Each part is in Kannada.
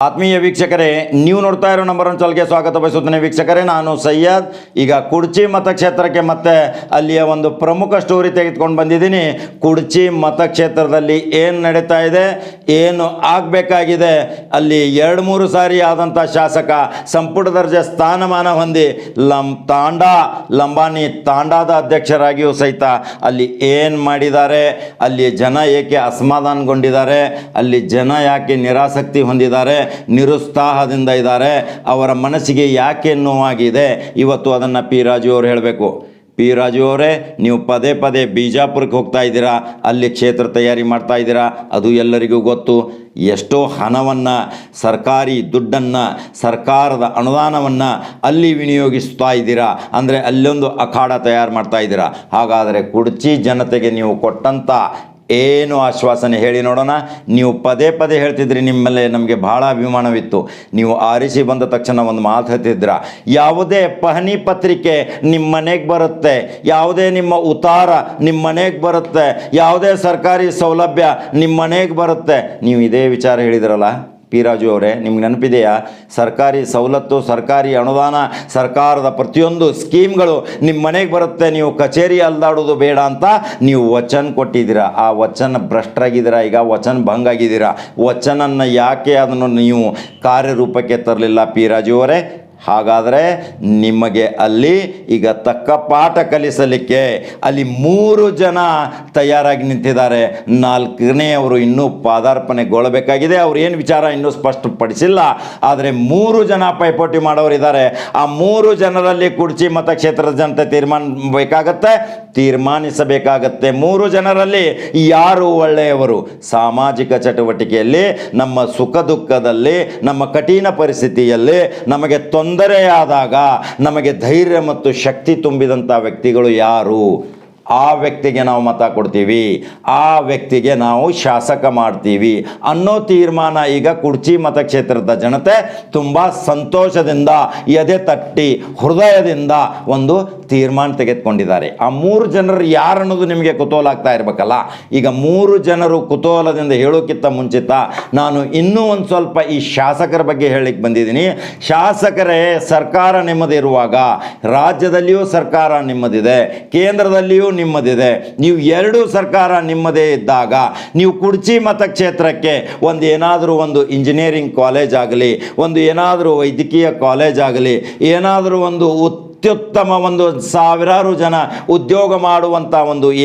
ಆತ್ಮೀಯ ವೀಕ್ಷಕರೇ, ನೀವು ನೋಡ್ತಾ ಇರೋ ನಂಬರ್ ಒನ್ ಚಾನಲ್ಗೆ ಸ್ವಾಗತ ಬಯಸುತ್ತೇನೆ. ವೀಕ್ಷಕರೇ, ನಾನು ಸೈಯದ್. ಈಗ ಕುಡ್ಚಿ ಮತಕ್ಷೇತ್ರಕ್ಕೆ ಮತ್ತೆ ಅಲ್ಲಿಯ ಒಂದು ಪ್ರಮುಖ ಸ್ಟೋರಿ ತೆಗೆದುಕೊಂಡು ಬಂದಿದ್ದೀನಿ. ಕುಡ್ಚಿ ಮತಕ್ಷೇತ್ರದಲ್ಲಿ ಏನು ನಡೀತಾ ಇದೆ, ಏನು ಆಗಬೇಕಾಗಿದೆ, ಅಲ್ಲಿ 2-3 ಸಾರಿ ಆದಂಥ ಶಾಸಕ ಸಂಪುಟ ದರ್ಜೆ ಸ್ಥಾನಮಾನ ಹೊಂದಿ ಲಂಬಾನಿ ತಾಂಡಾದ ಅಧ್ಯಕ್ಷರಾಗಿಯೂ ಸಹಿತ ಅಲ್ಲಿ ಏನು ಮಾಡಿದ್ದಾರೆ, ಅಲ್ಲಿ ಜನ ಏಕೆ ಅಸಮಾಧಾನಗೊಂಡಿದ್ದಾರೆ, ಅಲ್ಲಿ ಜನ ಯಾಕೆ ನಿರಾಸಕ್ತಿ ಹೊಂದಿದ್ದಾರೆ, ನಿರುತ್ಸಾಹದಿಂದ ಇದ್ದಾರೆ, ಅವರ ಮನಸ್ಸಿಗೆ ಯಾಕೆ ನೋವಾಗಿದೆ, ಇವತ್ತು ಅದನ್ನು ಪಿ ರಾಜು ಅವರು ಹೇಳಬೇಕು. ಪಿ ರಾಜು ಅವರೇ, ನೀವು ಪದೇ ಪದೇ ಬಿಜಾಪುರಕ್ಕೆ ಹೋಗ್ತಾ ಇದ್ದೀರಾ, ಅಲ್ಲಿ ಕ್ಷೇತ್ರ ತಯಾರಿ ಮಾಡ್ತಾ ಇದ್ದೀರಾ, ಅದು ಎಲ್ಲರಿಗೂ ಗೊತ್ತು. ಎಷ್ಟೋ ಹಣವನ್ನು, ಸರ್ಕಾರಿ ದುಡ್ಡನ್ನು, ಸರ್ಕಾರದ ಅನುದಾನವನ್ನು ಅಲ್ಲಿ ವಿನಿಯೋಗಿಸ್ತಾ ಇದ್ದೀರಾ, ಅಂದರೆ ಅಲ್ಲೊಂದು ಅಖಾಡ ತಯಾರು ಮಾಡ್ತಾ ಇದ್ದೀರಾ. ಹಾಗಾದರೆ ಕುಡ್ಚಿ ಜನತೆಗೆ ನೀವು ಕೊಟ್ಟಂಥ ಏನು ಆಶ್ವಾಸನೆ ಹೇಳಿ ನೋಡೋಣ. ನೀವು ಪದೇ ಪದೇ ಹೇಳ್ತಿದ್ರಿ, ನಿಮ್ಮ ಮೇಲೆ ನಮಗೆ ಭಾಳ ಅಭಿಮಾನವಿತ್ತು, ನೀವು ಆರಿಸಿ ಬಂದ ತಕ್ಷಣ ಒಂದು ಮಾತು ಹೇಳ್ತಿದ್ರ, ಯಾವುದೇ ಪಹಣಿ ಪತ್ರಿಕೆ ನಿಮ್ಮ ಮನೆಗೆ ಬರುತ್ತೆ, ಯಾವುದೇ ನಿಮ್ಮ ಉತ್ತಾರ ನಿಮ್ಮ ಮನೆಗೆ ಬರುತ್ತೆ, ಯಾವುದೇ ಸರ್ಕಾರಿ ಸೌಲಭ್ಯ ನಿಮ್ಮ ಮನೆಗೆ ಬರುತ್ತೆ. ನೀವು ಇದೇ ವಿಚಾರ ಹೇಳಿದ್ರಲ್ಲ ಪಿ ರಾಜು ಅವರೇ, ನಿಮ್ಗೆ ನೆನಪಿದೆಯಾ? ಸರ್ಕಾರಿ ಸವಲತ್ತು, ಸರ್ಕಾರಿ ಅನುದಾನ, ಸರ್ಕಾರದ ಪ್ರತಿಯೊಂದು ಸ್ಕೀಮ್ಗಳು ನಿಮ್ಮ ಮನೆಗೆ ಬರುತ್ತೆ, ನೀವು ಕಚೇರಿ ಅಲ್ದಾಡೋದು ಬೇಡ ಅಂತ ನೀವು ವಚನ ಕೊಟ್ಟಿದ್ದೀರಾ. ಆ ವಚನ ಭ್ರಷ್ಟರಾಗಿದ್ದೀರಾ, ಈಗ ವಚನ ಭಂಗ ಆಗಿದ್ದೀರಾ. ವಚನನ್ನು ಯಾಕೆ ಅದನ್ನು ನೀವು ಕಾರ್ಯರೂಪಕ್ಕೆ ತರಲಿಲ್ಲ ಪಿ ರಾಜು ಅವರೇ? ಹಾಗಾದರೆ ನಿಮಗೆ ಅಲ್ಲಿ ಈಗ ತಕ್ಕ ಪಾಠ ಕಲಿಸಲಿಕ್ಕೆ ಅಲ್ಲಿ 3 ಜನ ತಯಾರಾಗಿ ನಿಂತಿದ್ದಾರೆ. 4ನೇಯವರು ಇನ್ನೂ ಪಾದಾರ್ಪಣೆಗೊಳ್ಳಬೇಕಾಗಿದೆ. ಅವ್ರು ಏನು ವಿಚಾರ ಇನ್ನೂ ಸ್ಪಷ್ಟಪಡಿಸಿಲ್ಲ. ಆದರೆ 3 ಜನ ಪೈಪೋಟಿ ಮಾಡೋರಿದ್ದಾರೆ. ಆ 3 ಜನರಲ್ಲಿ ಕುಡ್ಚಿ ಮತಕ್ಷೇತ್ರದ ಜನತೆ ತೀರ್ಮಾನಿಸಬೇಕಾಗತ್ತೆ. 3 ಜನರಲ್ಲಿ ಯಾರು ಒಳ್ಳೆಯವರು, ಸಾಮಾಜಿಕ ಚಟುವಟಿಕೆಯಲ್ಲಿ, ನಮ್ಮ ಸುಖ ದುಃಖದಲ್ಲಿ, ನಮ್ಮ ಕಠಿಣ ಪರಿಸ್ಥಿತಿಯಲ್ಲಿ, ನಮಗೆ ತೊಂದರೆಯಾದಾಗ ನಮಗೆ ಧೈರ್ಯ ಮತ್ತು ಶಕ್ತಿ ತುಂಬಿದಂಥ ವ್ಯಕ್ತಿಗಳು ಯಾರು, ಆ ವ್ಯಕ್ತಿಗೆ ನಾವು ಮತ ಕೊಡ್ತೀವಿ, ಆ ವ್ಯಕ್ತಿಗೆ ನಾವು ಶಾಸಕ ಮಾಡ್ತೀವಿ ಅನ್ನೋ ತೀರ್ಮಾನ ಈಗ ಕುಡ್ಚಿ ಮತಕ್ಷೇತ್ರದ ಜನತೆ ತುಂಬ ಸಂತೋಷದಿಂದ, ಎದೆ ತಟ್ಟಿ, ಹೃದಯದಿಂದ ಒಂದು ತೀರ್ಮಾನ ತೆಗೆದುಕೊಂಡಿದ್ದಾರೆ. ಆ 3 ಜನರು ಯಾರು ಅನ್ನೋದು ನಿಮಗೆ ಕುತೂಹಲ ಆಗ್ತಾ ಇರಬೇಕಲ್ಲ. ಈಗ 3 ಜನರು ಕುತೂಹಲದಿಂದ ಹೇಳೋಕ್ಕಿಂತ ಮುಂಚಿತ ನಾನು ಇನ್ನೂ ಒಂದು ಸ್ವಲ್ಪ ಈ ಶಾಸಕರ ಬಗ್ಗೆ ಹೇಳಲಿಕ್ಕೆ ಬಂದಿದ್ದೀನಿ. ಶಾಸಕರೇ, ಸರ್ಕಾರ ನಿಮ್ಮದಿರುವಾಗ, ರಾಜ್ಯದಲ್ಲಿಯೂ ಸರ್ಕಾರ ನಿಮ್ಮದಿದೆ, ಕೇಂದ್ರದಲ್ಲಿಯೂ ನಿಮ್ಮದಿದೆ, ನೀವು 2 ಸರ್ಕಾರ ನಿಮ್ಮದೇ ಇದ್ದಾಗ ನೀವು ಕುಡ್ಚಿ ಮತಕ್ಷೇತ್ರಕ್ಕೆ ಏನಾದರೂ ಒಂದು ಇಂಜಿನಿಯರಿಂಗ್ ಕಾಲೇಜ್ ಆಗಲಿ, ಏನಾದರೂ ವೈದ್ಯಕೀಯ ಕಾಲೇಜ್ ಆಗಲಿ, ಏನಾದರೂ ಅತ್ಯುತ್ತಮ ಸಾವಿರಾರು ಜನ ಉದ್ಯೋಗ ಮಾಡುವಂಥ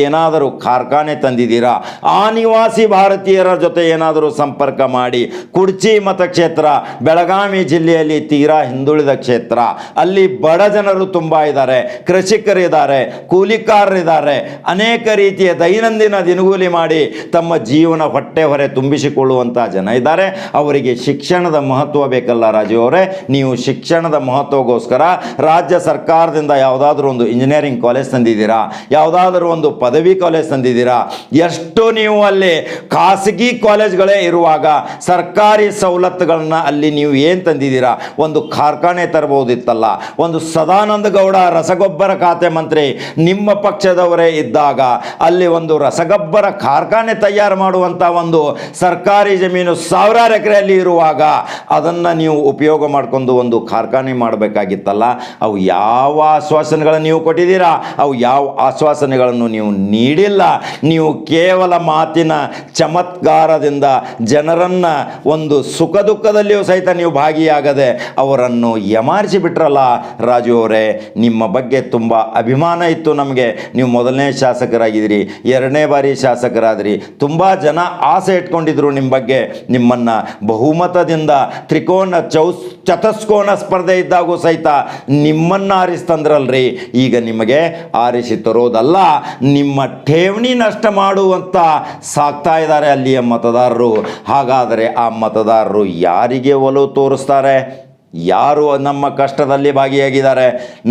ಏನಾದರೂ ಕಾರ್ಖಾನೆ ತಂದಿದ್ದೀರಾ, ಆ ನಿವಾಸಿ ಭಾರತೀಯರ ಜೊತೆ ಏನಾದರೂ ಸಂಪರ್ಕ ಮಾಡಿ. ಕುಡ್ಚಿ ಮತಕ್ಷೇತ್ರ ಬೆಳಗಾವಿ ಜಿಲ್ಲೆಯಲ್ಲಿ ತೀರಾ ಹಿಂದುಳಿದ ಕ್ಷೇತ್ರ, ಅಲ್ಲಿ ಬಡ ಜನರು ತುಂಬ ಇದ್ದಾರೆ, ಕೃಷಿಕರಿದ್ದಾರೆ, ಕೂಲಿಕಾರರಿದ್ದಾರೆ, ಅನೇಕ ರೀತಿಯ ದೈನಂದಿನ ದಿನಗೂಲಿ ಮಾಡಿ ತಮ್ಮ ಜೀವನ ಹೊಟ್ಟೆ ಹೊರೆ ತುಂಬಿಸಿಕೊಳ್ಳುವಂಥ ಜನ ಇದ್ದಾರೆ. ಅವರಿಗೆ ಶಿಕ್ಷಣದ ಮಹತ್ವ ಬೇಕಲ್ಲ ರಾಜು ಅವರೇ? ನೀವು ಶಿಕ್ಷಣದ ಮಹತ್ವಗೋಸ್ಕರ ರಾಜ್ಯ ಸರ್ಕಾರದಿಂದ ಯಾವುದಾದ್ರೂ ಒಂದು ಇಂಜಿನಿಯರಿಂಗ್ ಕಾಲೇಜ್ ತಂದಿದ್ದೀರಾ, ಯಾವುದಾದ್ರೂ ಒಂದು ಪದವಿ ಕಾಲೇಜ್ ತಂದಿದ್ದೀರಾ? ಎಷ್ಟು ನೀವು ಅಲ್ಲಿ ಖಾಸಗಿ ಕಾಲೇಜ್ಗಳೇ ಇರುವಾಗ ಸರ್ಕಾರಿ ಸವಲತ್ತುಗಳನ್ನ ಅಲ್ಲಿ ನೀವು ಏನು ತಂದಿದ್ದೀರಾ? ಒಂದು ಕಾರ್ಖಾನೆ ತರಬಹುದಿತ್ತಲ್ಲ. ಸದಾನಂದ ಗೌಡ ರಸಗೊಬ್ಬರ ಖಾತೆ ಮಂತ್ರಿ ನಿಮ್ಮ ಪಕ್ಷದವರೇ ಇದ್ದಾಗ ಅಲ್ಲಿ ರಸಗೊಬ್ಬರ ಕಾರ್ಖಾನೆ ತಯಾರು ಮಾಡುವಂಥ ಸರ್ಕಾರಿ ಜಮೀನು ಸಾವಿರಾರು ಎಕರೆಯಲ್ಲಿ ಇರುವಾಗ ಅದನ್ನು ನೀವು ಉಪಯೋಗ ಮಾಡಿಕೊಂಡು ಕಾರ್ಖಾನೆ ಮಾಡಬೇಕಾಗಿತ್ತಲ್ಲ. ಅವು ಯಾವ ಆಶ್ವಾಸನೆಗಳನ್ನು ನೀವು ಕೊಟ್ಟಿದ್ದೀರಾ? ಅವು ಯಾವ ಆಶ್ವಾಸನೆಗಳನ್ನು ನೀವು ನೀಡಿಲ್ಲ. ನೀವು ಕೇವಲ ಮಾತಿನ ಚಮತ್ಕಾರದಿಂದ ಜನರನ್ನು ಸುಖ ದುಃಖದಲ್ಲಿಯೂ ಸಹಿತ ನೀವು ಭಾಗಿಯಾಗದೆ ಅವರನ್ನು ಯಮಾರಿಸಿ ಬಿಟ್ರಲ್ಲ ರಾಜು ಅವರೇ. ನಿಮ್ಮ ಬಗ್ಗೆ ತುಂಬ ಅಭಿಮಾನ ಇತ್ತು ನಮಗೆ. ನೀವು ಮೊದಲನೇ ಶಾಸಕರಾಗಿದ್ದೀರಿ, 2ನೇ ಬಾರಿ ಶಾಸಕರಾದಿರಿ, ತುಂಬ ಜನ ಆಸೆ ಇಟ್ಕೊಂಡಿದ್ರು ನಿಮ್ಮ ಬಗ್ಗೆ. ನಿಮ್ಮನ್ನು ಬಹುಮತದಿಂದ ಚತುಷ್ಕೋನ ಸ್ಪರ್ಧೆ ಇದ್ದಾಗೂ ಸಹಿತ ನಿಮ್ಮನ್ನು ಆರಿಸ್ತಂದ್ರಲ್ರಿ. ಈಗ ನಿಮಗೆ ಆರಿಸಿ ತರೋದಲ್ಲ, ನಿಮ್ಮ ಠೇವಣಿ ನಷ್ಟ ಮಾಡುವಂಥ ಸಾಕ್ತಾ ಇದ್ದಾರೆ ಅಲ್ಲಿಯ ಮತದಾರರು. ಹಾಗಾದರೆ ಆ ಮತದಾರರು ಯಾರಿಗೆ ಒಲವು ತೋರಿಸ್ತಾರೆ? ಯಾರು ನಮ್ಮ ಕಷ್ಟದಲ್ಲಿ ಭಾಗಿಯಾಗಿದ್ದಾರೆ,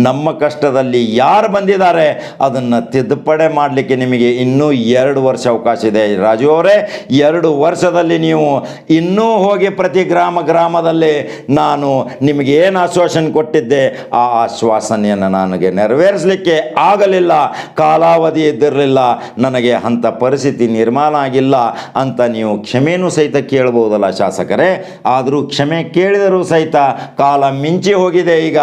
ನಮ್ಮ ಕಷ್ಟದಲ್ಲಿ ಯಾರು ಬಂದಿದ್ದಾರೆ, ಅದನ್ನು ತಿದ್ದುಪಡಿ ಮಾಡಲಿಕ್ಕೆ ನಿಮಗೆ ಇನ್ನೂ 2 ವರ್ಷ ಅವಕಾಶ ಇದೆ. ರಾಜು ಅವರೇ, 2 ವರ್ಷದಲ್ಲಿ ನೀವು ಇನ್ನೂ ಹೋಗಿ ಪ್ರತಿ ಗ್ರಾಮದಲ್ಲಿ ನಾನು ನಿಮಗೆ ಏನು ಆಶ್ವಾಸನೆ ಕೊಟ್ಟಿದ್ದೆ ಆ ಆಶ್ವಾಸನೆಯನ್ನು ನನಗೆ ನೆರವೇರಿಸಲಿಕ್ಕೆ ಆಗಲಿಲ್ಲ, ಕಾಲಾವಧಿ ಇದ್ದಿರಲಿಲ್ಲ, ನನಗೆ ಅಂಥ ಪರಿಸ್ಥಿತಿ ನಿರ್ಮಾಣ ಆಗಿಲ್ಲ ಅಂತ ನೀವು ಕ್ಷಮೆನೂ ಸಹಿತ ಕೇಳ್ಬೋದಲ್ಲ ಶಾಸಕರೇ. ಆದರೂ ಕ್ಷಮೆ ಕೇಳಿದರೂ ಸಹಿತ ಕಾಲ ಮಿಂಚಿ ಹೋಗಿದೆ. ಈಗ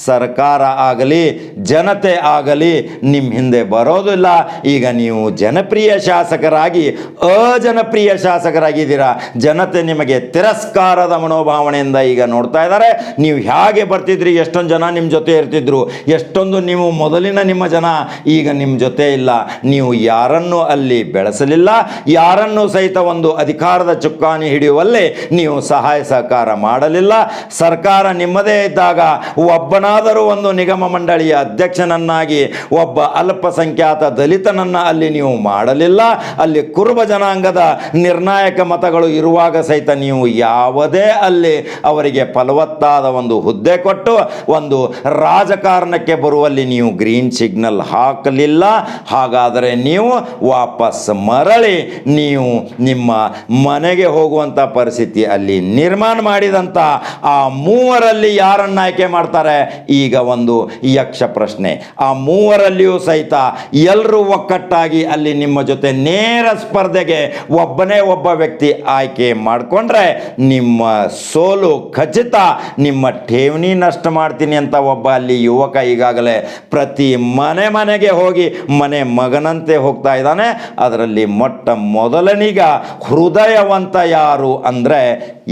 ಸರ್ಕಾರ ಆಗಲಿ ಜನತೆ ಆಗಲಿ ನಿಮ್ಮ ಹಿಂದೆ ಬರೋದಿಲ್ಲ. ಈಗ ನೀವು ಜನಪ್ರಿಯ ಶಾಸಕರಾಗಿ ಅಜನಪ್ರಿಯ ಶಾಸಕರಾಗಿದ್ದೀರಾ. ಜನತೆ ನಿಮಗೆ ತಿರಸ್ಕಾರದ ಮನೋಭಾವನೆಯಿಂದ ಈಗ ನೋಡ್ತಾ ಇದ್ದಾರೆ. ನೀವು ಹೇಗೆ ಬರ್ತಿದ್ರಿ, ಎಷ್ಟೊಂದು ಜನ ನಿಮ್ಮ ಜೊತೆ ಇರ್ತಿದ್ರು, ಎಷ್ಟೊಂದು ನೀವು ಮೊದಲಿನ ನಿಮ್ಮ ಜನ ಈಗ ನಿಮ್ಮ ಜೊತೆ ಇಲ್ಲ. ನೀವು ಯಾರನ್ನು ಅಲ್ಲಿ ಬೆಳೆಸಲಿಲ್ಲ, ಯಾರನ್ನು ಸಹಿತ ಒಂದು ಅಧಿಕಾರದ ಚುಕ್ಕಾಣಿ ಹಿಡಿಯುವಲ್ಲಿ ನೀವು ಸಹಾಯ ಸಹಕಾರ ಮಾಡಲಿಲ್ಲ. ಸರ್ಕಾರ ನಿಮ್ಮದೇ ಇದ್ದಾಗ ಒಬ್ಬನಾದರೂ ಒಂದು ನಿಗಮ ಮಂಡಳಿಯ ಅಧ್ಯಕ್ಷನನ್ನಾಗಿ ಒಬ್ಬ ಅಲ್ಪಸಂಖ್ಯಾತ ದಲಿತನನ್ನು ಅಲ್ಲಿ ನೀವು ಮಾಡಲಿಲ್ಲ. ಅಲ್ಲಿ ಕುರುಬ ಜನಾಂಗದ ನಿರ್ಣಾಯಕ ಮತಗಳು ಇರುವಾಗ ಸಹಿತ ನೀವು ಯಾವುದೇ ಅಲ್ಲಿ ಅವರಿಗೆ ಫಲವತ್ತಾದ ಒಂದು ಹುದ್ದೆ ಕೊಟ್ಟು ಒಂದು ರಾಜಕಾರಣಕ್ಕೆ ಬರುವಲ್ಲಿ ನೀವು ಗ್ರೀನ್ ಸಿಗ್ನಲ್ ಹಾಕಲಿಲ್ಲ. ಹಾಗಾದರೆ ನೀವು ವಾಪಸ್ ಮರಳಿ ನೀವು ನಿಮ್ಮ ಮನೆಗೆ ಹೋಗುವಂಥ ಪರಿಸ್ಥಿತಿ ಅಲ್ಲಿ ನಿರ್ಮಾಣ ಮಾಡಿದಂಥ ಆ ಮೂವರಲ್ಲಿ ಯಾರನ್ನು ಆಯ್ಕೆ ಮಾಡ್ತಾರೆ? ಈಗ ಒಂದು ಯಕ್ಷ ಪ್ರಶ್ನೆ. ಆ ಮೂವರಲ್ಲಿಯೂ ಸಹಿತ ಎಲ್ಲರೂ ಒಕ್ಕಟ್ಟಾಗಿ ಅಲ್ಲಿ ನಿಮ್ಮ ಜೊತೆ ನೇರ ಸ್ಪರ್ಧೆಗೆ ಒಬ್ಬನೇ ಒಬ್ಬ ವ್ಯಕ್ತಿ ಆಯ್ಕೆ ಮಾಡಿಕೊಂಡ್ರೆ ನಿಮ್ಮ ಸೋಲು ಖಚಿತ. ನಿಮ್ಮ ಠೇವಣಿ ನಷ್ಟ ಮಾಡ್ತೀನಿ ಅಂತ ಒಬ್ಬ ಅಲ್ಲಿ ಯುವಕ ಈಗಾಗಲೇ ಪ್ರತಿ ಮನೆಗೆ ಹೋಗಿ ಮನೆ ಮಗನಂತೆ ಹೋಗ್ತಾ ಇದ್ದಾನೆ. ಅದರಲ್ಲಿ ಮೊಟ್ಟ ಮೊದಲನೀಗ ಹೃದಯವಂತ ಯಾರು ಅಂದರೆ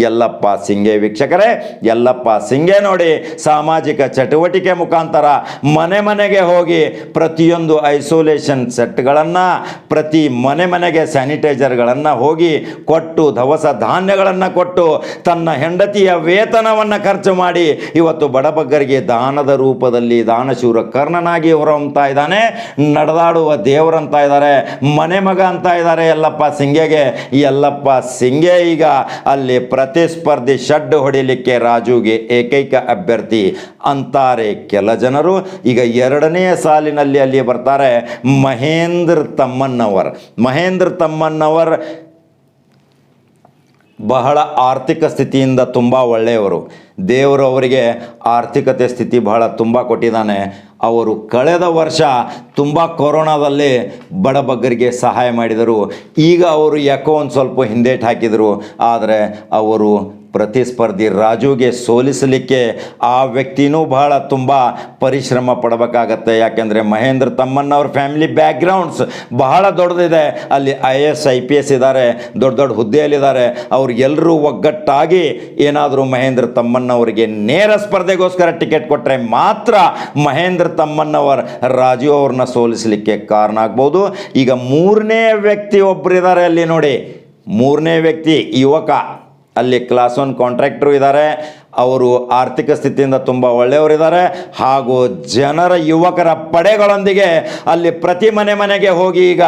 ಯಲ್ಲಪ್ಪ ಸಿಂಗೆ. ವೀಕ್ಷಕರೇ, ಯಲ್ಲಪ್ಪ ಸಿಂಗೆ ನೋಡಿ ಸಾಮಾಜಿಕ ಚಟುವಟಿಕೆ ಮುಖಾಂತರ ಮನೆಗೆ ಹೋಗಿ ಪ್ರತಿಯೊಂದು ಐಸೋಲೇಷನ್ ಸೆಟ್ಗಳನ್ನು, ಪ್ರತಿ ಮನೆಗೆ ಸ್ಯಾನಿಟೈಸರ್ಗಳನ್ನು ಹೋಗಿ ಕೊಟ್ಟು, ದವಸ ಧಾನ್ಯಗಳನ್ನು ಕೊಟ್ಟು, ತನ್ನ ಹೆಂಡತಿಯ ವೇತನವನ್ನು ಖರ್ಚು ಮಾಡಿ ಇವತ್ತು ಬಡಬಗ್ಗರಿಗೆ ದಾನದ ರೂಪದಲ್ಲಿ ದಾನಶೂರ ಕರ್ಣನಾಗಿ ಹೊರಹೊಮ್ತಾ ಇದ್ದಾನೆ. ನಡೆದಾಡುವ ದೇವರಂತ ಇದ್ದಾರೆ, ಮನೆ ಮಗ ಅಂತ ಇದ್ದಾರೆ ಯಲ್ಲಪ್ಪ ಸಿಂಗೆಗೆ. ಯಲ್ಲಪ್ಪ ಸಿಂಗೆ ಈಗ ಅಲ್ಲಿ ಪ್ರತಿಸ್ಪರ್ಧಿ ಶಡ್ ಹೊಡಿಲಿಕ್ಕೆ ರಾಜುಗೆ ಏಕೈಕ ಅಭ್ಯರ್ಥಿ ಅಂತಾರೆ ಕೆಲ ಜನರು. ಈಗ 2ನೇ ಸಾಲಿನಲ್ಲಿ ಅಲ್ಲಿ ಬರ್ತಾರೆ ಮಹೇಂದ್ರ ತಮ್ಮಣ್ಣವರ್. ಮಹೇಂದ್ರ ತಮ್ಮಣ್ಣವರ್ ಬಹಳ ಆರ್ಥಿಕ ಸ್ಥಿತಿಯಿಂದ ತುಂಬ ಒಳ್ಳೆಯವರು. ದೇವರು ಅವರಿಗೆ ಆರ್ಥಿಕತೆ ಸ್ಥಿತಿ ಬಹಳ ತುಂಬ ಕೊಟ್ಟಿದ್ದಾನೆ. ಅವರು ಕಳೆದ ವರ್ಷ ತುಂಬ ಕೊರೋನಾದಲ್ಲಿ ಬಡಬಗ್ಗರಿಗೆ ಸಹಾಯ ಮಾಡಿದರು. ಈಗ ಅವರು ಯಾಕೋ ಒಂದು ಸ್ವಲ್ಪ ಹಿಂದೇಟು ಹಾಕಿದರು. ಆದರೆ ಅವರು ಪ್ರತಿಸ್ಪರ್ಧಿ ರಾಜುಗೆ ಸೋಲಿಸಲಿಕ್ಕೆ ಆ ವ್ಯಕ್ತಿನೂ ಬಹಳ ತುಂಬ ಪರಿಶ್ರಮ ಪಡಬೇಕಾಗತ್ತೆ. ಯಾಕೆಂದರೆ ಮಹೇಂದ್ರ ತಮ್ಮಣ್ಣವ್ರ ಫ್ಯಾಮಿಲಿ ಬ್ಯಾಕ್ಗ್ರೌಂಡ್ಸ್ ಬಹಳ ದೊಡ್ಡದಿದೆ. ಅಲ್ಲಿ IAS IPS ಇದ್ದಾರೆ, ದೊಡ್ಡ ಹುದ್ದೆಯಲ್ಲಿದ್ದಾರೆ. ಅವ್ರಿಗೆಲ್ಲರೂ ಒಗ್ಗಟ್ಟಾಗಿ ಏನಾದರೂ ಮಹೇಂದ್ರ ತಮ್ಮಣ್ಣವರಿಗೆ ನೇರ ಸ್ಪರ್ಧೆಗೋಸ್ಕರ ಟಿಕೆಟ್ ಕೊಟ್ಟರೆ ಮಾತ್ರ ಮಹೇಂದ್ರ ತಮ್ಮಣ್ಣವರ್ ರಾಜು ಅವ್ರನ್ನ ಸೋಲಿಸಲಿಕ್ಕೆ ಕಾರಣ ಆಗ್ಬೋದು. ಈಗ 3ನೇ ವ್ಯಕ್ತಿ ಒಬ್ಬರಿದ್ದಾರೆ ಅಲ್ಲಿ ನೋಡಿ. 3ನೇ ವ್ಯಕ್ತಿ ಯುವಕ. ಅಲ್ಲಿ ಕ್ಲಾಸ್ 1 ಕಾಂಟ್ರಾಕ್ಟ್ರು ಇದ್ದಾರೆ. ಅವರು ಆರ್ಥಿಕ ಸ್ಥಿತಿಯಿಂದ ತುಂಬ ಒಳ್ಳೆಯವರಿದ್ದಾರೆ. ಹಾಗೂ ಜನರ ಯುವಕರ ಪಡೆಗಳೊಂದಿಗೆ ಅಲ್ಲಿ ಪ್ರತಿ ಮನೆಗೆ ಹೋಗಿ ಈಗ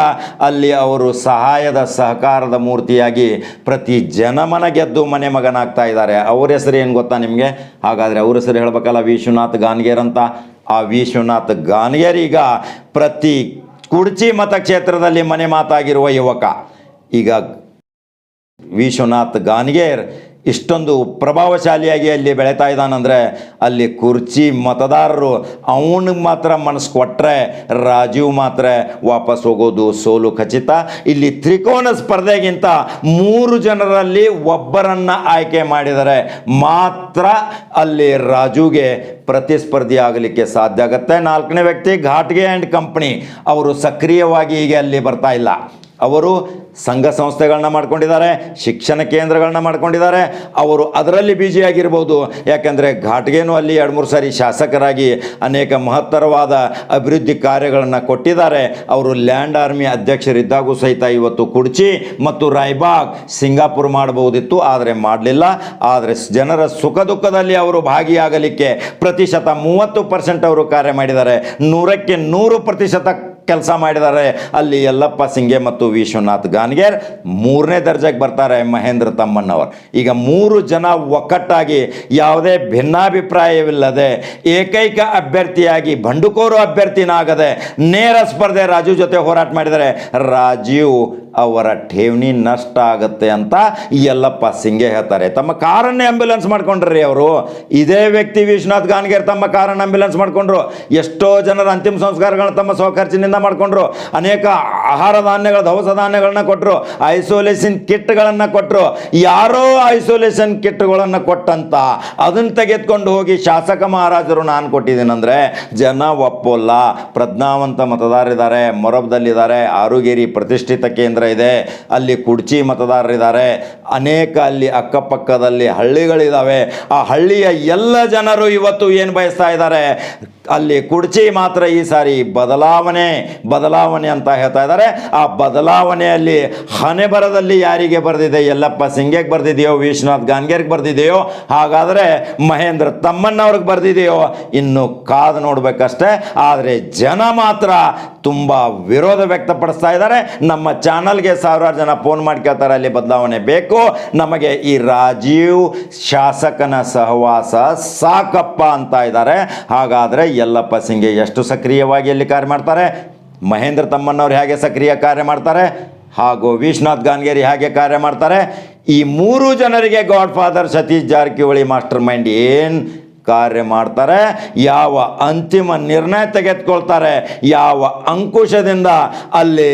ಅಲ್ಲಿ ಅವರು ಸಹಾಯದ ಸಹಕಾರದ ಮೂರ್ತಿಯಾಗಿ ಪ್ರತಿ ಜನಮನ ಗೆದ್ದು ಮನೆ ಮಗನಾಗ್ತಾ ಇದ್ದಾರೆ. ಅವ್ರ ಹೆಸರು ಏನು ಗೊತ್ತಾ ನಿಮಗೆ? ಹಾಗಾದರೆ ಅವ್ರ ಹೆಸರು ಹೇಳಬೇಕಲ್ಲ, ವಿಶ್ವನಾಥ್ ಗಾನ್ಗೇರ್ ಅಂತ. ಆ ವಿಶ್ವನಾಥ್ ಗಾನ್ಗೇರ್ ಈಗ ಪ್ರತಿ ಕುಡ್ಚಿ ಮತಕ್ಷೇತ್ರದಲ್ಲಿ ಮನೆ ಮಾತಾಗಿರುವ ಯುವಕ. ಈಗ ವಿಶ್ವನಾಥ್ ಗಾನ್ಗೇರ್ ಇಷ್ಟೊಂದು ಪ್ರಭಾವಶಾಲಿಯಾಗಿ ಅಲ್ಲಿ ಬೆಳೀತಾ ಇದ್ದಾನಂದರೆ ಅಲ್ಲಿ ಕುರ್ಚಿ ಮತದಾರರು ಅವನಿಗೆ ಮಾತ್ರ ಮನಸ್ಸು ಕೊಟ್ಟರೆ ರಾಜೀವ್ ಮಾತ್ರ ವಾಪಸ್ ಹೋಗೋದು ಸೋಲು ಖಚಿತ. ಇಲ್ಲಿ ತ್ರಿಕೋನ ಸ್ಪರ್ಧೆಗಿಂತ 3 ಜನರಲ್ಲಿ ಒಬ್ಬರನ್ನು ಆಯ್ಕೆ ಮಾಡಿದರೆ ಮಾತ್ರ ಅಲ್ಲಿ ರಾಜುಗೆ ಪ್ರತಿಸ್ಪರ್ಧಿ ಆಗಲಿಕ್ಕೆ ಸಾಧ್ಯ ಆಗುತ್ತೆ. 4ನೇ ವ್ಯಕ್ತಿ ಘಾಟ್ಗೆ ಆ್ಯಂಡ್ ಕಂಪ್ನಿ. ಅವರು ಸಕ್ರಿಯವಾಗಿ ಈಗ ಅಲ್ಲಿ ಬರ್ತಾ ಇಲ್ಲ. ಅವರು ಸಂಘ ಸಂಸ್ಥೆಗಳನ್ನ ಮಾಡ್ಕೊಂಡಿದ್ದಾರೆ, ಶಿಕ್ಷಣ ಕೇಂದ್ರಗಳನ್ನ ಮಾಡ್ಕೊಂಡಿದ್ದಾರೆ. ಅವರು ಅದರಲ್ಲಿ ಬ್ಯುಸಿಯಾಗಿರ್ಬೋದು. ಯಾಕೆಂದರೆ ಘಾಟ್ಗೇನು ಅಲ್ಲಿ 2-3 ಸಾರಿ ಶಾಸಕರಾಗಿ ಅನೇಕ ಮಹತ್ತರವಾದ ಅಭಿವೃದ್ಧಿ ಕಾರ್ಯಗಳನ್ನು ಕೊಟ್ಟಿದ್ದಾರೆ. ಅವರು ಲ್ಯಾಂಡ್ ಆರ್ಮಿ ಅಧ್ಯಕ್ಷರಿದ್ದಾಗೂ ಸಹಿತ ಇವತ್ತು ಕುಡ್ಚಿ ಮತ್ತು ರಾಯ್ಬಾಗ್ ಸಿಂಗಾಪುರ್ ಮಾಡಬಹುದಿತ್ತು, ಆದರೆ ಮಾಡಲಿಲ್ಲ. ಆದರೆ ಜನರ ಸುಖ ದುಃಖದಲ್ಲಿ ಅವರು ಭಾಗಿಯಾಗಲಿಕ್ಕೆ ಪ್ರತಿಶತ 30% ಅವರು ಕಾರ್ಯ ಮಾಡಿದ್ದಾರೆ. 100ಕ್ಕೆ 100% ಕೆಲಸ ಮಾಡಿದ್ದಾರೆ ಅಲ್ಲಿ ಯಲ್ಲಪ್ಪ ಸಿಂಗೆ ಮತ್ತು ವಿಶ್ವನಾಥ್ ಗಾನ್ಗೇರ್. 3ನೇ ದರ್ಜೆಗೆ ಬರ್ತಾರೆ ಮಹೇಂದ್ರ ತಮ್ಮಣ್ಣವರು. ಈಗ 3 ಜನ ಒಕ್ಕಟ್ಟಾಗಿ ಯಾವುದೇ ಭಿನ್ನಾಭಿಪ್ರಾಯವಿಲ್ಲದೆ ಏಕೈಕ ಅಭ್ಯರ್ಥಿಯಾಗಿ ಬಂಡುಕೋರು ಅಭ್ಯರ್ಥಿನಾಗದೆ ನೇರ ಸ್ಪರ್ಧೆ ರಾಜೀವ್ ಜೊತೆ ಹೋರಾಟ ಮಾಡಿದರೆ ರಾಜೀವ್ ಅವರ ಠೇವಣಿ ನಷ್ಟ ಆಗುತ್ತೆ ಅಂತ ಯಲ್ಲಪ್ಪ ಸಿಂಗೆ ಹೇಳ್ತಾರೆ. ತಮ್ಮ ಕಾರನ್ನೇ ಆಂಬ್ಯುಲೆನ್ಸ್ ಮಾಡ್ಕೊಂಡ್ರಿ ಅವರು. ಇದೇ ವ್ಯಕ್ತಿ ವಿಶ್ವನಾಥ್ ಗಾನ್ಗೇರ್ ತಮ್ಮ ಕಾರನ್ನು ಆಂಬ್ಯುಲೆನ್ಸ್ ಮಾಡ್ಕೊಂಡ್ರು. ಎಷ್ಟೋ ಜನರ ಅಂತಿಮ ಸಂಸ್ಕಾರಗಳನ್ನ ತಮ್ಮ ಸ್ವಖರ್ಚಿನಿಂದ ಮಾಡ್ಕೊಂಡ್ರು. ಅನೇಕ ಆಹಾರ ಧಾನ್ಯಗಳ ದವಸ ಧಾನ್ಯಗಳನ್ನ ಕೊಟ್ಟರು. ಐಸೋಲೇಷನ್ ಕಿಟ್ಗಳನ್ನು ಕೊಟ್ಟರು. ಯಾರೋ ಐಸೋಲೇಷನ್ ಕಿಟ್ಗಳನ್ನು ಕೊಟ್ಟಂತ ಅದನ್ನು ತೆಗೆದುಕೊಂಡು ಹೋಗಿ ಶಾಸಕ ಮಹಾರಾಜರು ನಾನು ಕೊಟ್ಟಿದ್ದೀನಂದರೆ ಜನ ಒಪ್ಪೋಲ್ಲ. ಪ್ರಜ್ಞಾವಂತ ಮತದಾರರಿದ್ದಾರೆ, ಮೊರಬ್ದಲ್ಲಿದ್ದಾರೆ, ಆರುಗೇರಿ ಪ್ರತಿಷ್ಠಿತ ಕೇಂದ್ರ ಇದೆ, ಅಲ್ಲಿ ಕುಡ್ಚಿ ಮತದಾರರಿದ್ದಾರೆ, ಅನೇಕ ಅಲ್ಲಿ ಅಕ್ಕಪಕ್ಕದಲ್ಲಿ ಹಳ್ಳಿಗಳಿದ್ದಾವೆ. ಆ ಹಳ್ಳಿಯ ಎಲ್ಲ ಜನರು ಇವತ್ತು ಏನು ಬಯಸ್ತಾ ಇದ್ದಾರೆ, ಅಲ್ಲಿ ಕುಡ್ಚಿ ಮಾತ್ರ ಈ ಸಾರಿ ಬದಲಾವಣೆ ಅಂತ ಹೇಳ್ತಾ ಇದ್ದಾರೆ. ಆ ಬದಲಾವಣೆಯಲ್ಲಿ ಹಣೆ ಬರದಲ್ಲಿ ಯಾರಿಗೆ ಬರೆದಿದೆ? ಯಲ್ಲಪ್ಪ ಸಿಂಗೆಗೆ ಬರೆದಿದೆಯೋ, ವಿಶ್ವನಾಥ್ ಗಾನ್ಗೇರ್ಗೆ ಬರೆದಿದೆಯೋ, ಹಾಗಾದರೆ ಮಹೇಂದ್ರ ತಮ್ಮಣ್ಣವ್ರಿಗೆ ಬರೆದಿದೆಯೋ? ಇನ್ನು ಕಾದು ನೋಡಬೇಕಷ್ಟೇ. ಆದರೆ ಜನ ಮಾತ್ರ ತುಂಬ ವಿರೋಧ ವ್ಯಕ್ತಪಡಿಸ್ತಾ ಇದ್ದಾರೆ. ನಮ್ಮ ಚಾನಲ್ಗೆ ಸಾವಿರಾರು ಜನ ಫೋನ್ ಮಾಡಿ ಕೇಳ್ತಾರೆ, ಅಲ್ಲಿ ಬದಲಾವಣೆ ಬೇಕು ನಮಗೆ, ಈ ರಾಜೀವ್ ಶಾಸಕನ ಸಹವಾಸ ಸಾಕಪ್ಪ ಅಂತ ಇದ್ದಾರೆ. ಹಾಗಾದರೆ ಯಲ್ಲಪ್ಪ ಸಿಂಗೆ ಎಷ್ಟು ಸಕ್ರಿಯವಾಗಿ ಅಲ್ಲಿ ಕಾರ್ಯ ಮಾಡ್ತಾರೆ, ಮಹೇಂದ್ರ ತಮ್ಮಣ್ಣವ್ರು ಹೇಗೆ ಸಕ್ರಿಯ ಕಾರ್ಯ ಮಾಡ್ತಾರೆ, ಹಾಗೂ ವಿಶ್ವನಾಥ್ ಗಾನ್ಗೇರಿ ಹೇಗೆ ಕಾರ್ಯ ಮಾಡ್ತಾರೆ? ಈ 3 ಜನರಿಗೆ god father Satish Jarkiholi master mind ಏನು ಕಾರ್ಯ ಮಾಡ್ತಾರೆ, ಯಾವ ಅಂತಿಮ ನಿರ್ಣಯ ತೆಗೆದುಕೊಳ್ತಾರೆ, ಯಾವ ಅಂಕುಶದಿಂದ ಅಲ್ಲಿ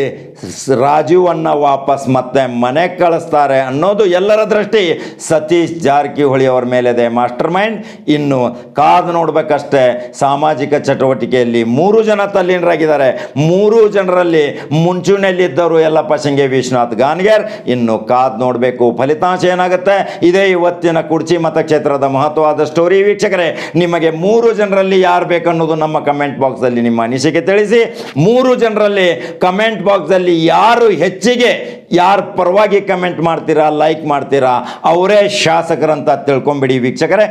ರಾಜೀವನ್ನು ವಾಪಸ್ ಮತ್ತೆ ಮನೆಗೆ ಕಳಿಸ್ತಾರೆ ಅನ್ನೋದು ಎಲ್ಲರ ದೃಷ್ಟಿ ಸತೀಶ್ ಜಾರಕಿಹೊಳಿ ಅವರ ಮೇಲಿದೆ ಮಾಸ್ಟರ್ ಮೈಂಡ್. ಇನ್ನು ಕಾದು ನೋಡಬೇಕಷ್ಟೇ. ಸಾಮಾಜಿಕ ಚಟುವಟಿಕೆಯಲ್ಲಿ 3 ಜನ ತಲ್ಲೀನರಾಗಿದ್ದಾರೆ. 3 ಜನರಲ್ಲಿ ಮುಂಚೂಣಿಯಲ್ಲಿದ್ದವರು ಯಲ್ಲಪ್ಪ ಸಿಂಗೆ, ವಿಶ್ವನಾಥ್ ಗಾನ್ಗೇರ್. ಇನ್ನು ಕಾದು ನೋಡಬೇಕು ಫಲಿತಾಂಶ ಏನಾಗುತ್ತೆ. ಇದೇ ಇವತ್ತಿನ ಕುಡ್ಚಿ ಮತಕ್ಷೇತ್ರದ ಮಹತ್ವವಾದ ಸ್ಟೋರಿ. ವೀಕ್ಷಕರೇ, ನಿಮಗೆ 3 ಜನರಲ್ಲಿ ಯಾರು ಬೇಕನ್ನೋದು ನಮ್ಮ ಕಮೆಂಟ್ ಬಾಕ್ಸಲ್ಲಿ ನಿಮ್ಮ ಅನಿಸಿಕೆ ತಿಳಿಸಿ. 3 ಜನರಲ್ಲಿ ಕಮೆಂಟ್ ಬಾಕ್ಸಲ್ಲಿ ಯಾರು ಹೆಚ್ಚಿಗೆ ಯಾರು ಪರವಾಗಿ ಕಮೆಂಟ್ ಮಾಡ್ತೀರಾ, ಲೈಕ್ ಮಾಡ್ತೀರಾ, ಅವರೇ ಶಾಸಕರಂತ ತಿಳ್ಕೊಂಬಿಡಿ ವೀಕ್ಷಕರೇ.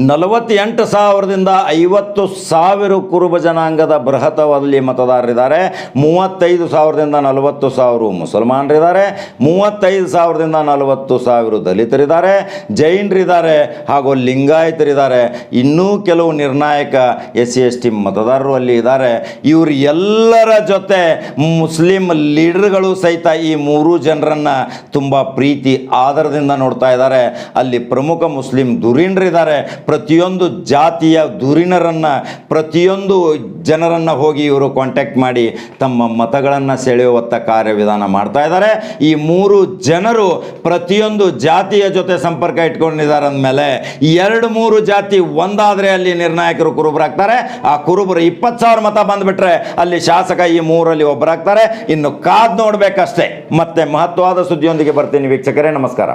48,000ದಿಂದ 50,000 ಕುರುಬ ಜನಾಂಗದ ಬೃಹತವಲ್ಲಿ ಮತದಾರರಿದ್ದಾರೆ. 35,000ದಿಂದ 40,000 ಮುಸಲ್ಮಾನರಿದ್ದಾರೆ. 35,000ದಿಂದ 40,000 ದಲಿತರಿದ್ದಾರೆ, ಜೈನರಿದ್ದಾರೆ, ಹಾಗೂ ಲಿಂಗಾಯತರಿದ್ದಾರೆ. ಇನ್ನೂ ಕೆಲವು ನಿರ್ಣಾಯಕ SC/ST ಮತದಾರರು ಅಲ್ಲಿ ಇದ್ದಾರೆ. ಇವರು ಎಲ್ಲರ ಜೊತೆ ಮುಸ್ಲಿಂ ಲೀಡರ್ಗಳು ಸಹಿತ ಈ 3 ಜನರನ್ನು ತುಂಬ ಪ್ರೀತಿ ಆದರದಿಂದ ನೋಡ್ತಾ ಇದ್ದಾರೆ. ಅಲ್ಲಿ ಪ್ರಮುಖ ಮುಸ್ಲಿಂ ಧುರೀಣರಿದ್ದಾರೆ. ಪ್ರತಿಯೊಂದು ಜಾತಿಯ ಧುರೀಣರನ್ನು, ಪ್ರತಿಯೊಂದು ಜನರನ್ನು ಹೋಗಿ ಇವರು ಕಾಂಟ್ಯಾಕ್ಟ್ ಮಾಡಿ ತಮ್ಮ ಮತಗಳನ್ನು ಸೆಳೆಯುವತ್ತ ಕಾರ್ಯವಿಧಾನ ಮಾಡ್ತಾ ಇದ್ದಾರೆ. ಈ 3 ಜನರು ಪ್ರತಿಯೊಂದು ಜಾತಿಯ ಜೊತೆ ಸಂಪರ್ಕ ಇಟ್ಕೊಂಡಿದ್ದಾರೆ ಅಂದಮೇಲೆ 2-3 ಜಾತಿ ಒಂದಾದರೆ ಅಲ್ಲಿ ನಿರ್ಣಾಯಕರು ಕುರುಬರಾಗ್ತಾರೆ. ಆ ಕುರುಬರು 20,000 ಮತ ಬಂದುಬಿಟ್ರೆ ಅಲ್ಲಿ ಶಾಸಕ ಈ 3ರಲ್ಲಿ ಒಬ್ಬರಾಗ್ತಾರೆ. ಇನ್ನು ಕಾದು ನೋಡಬೇಕಷ್ಟೇ. ಮತ್ತೆ ಮಹತ್ವವಾದ ಸುದ್ದಿಯೊಂದಿಗೆ ಬರ್ತೀನಿ ವೀಕ್ಷಕರೇ, ನಮಸ್ಕಾರ.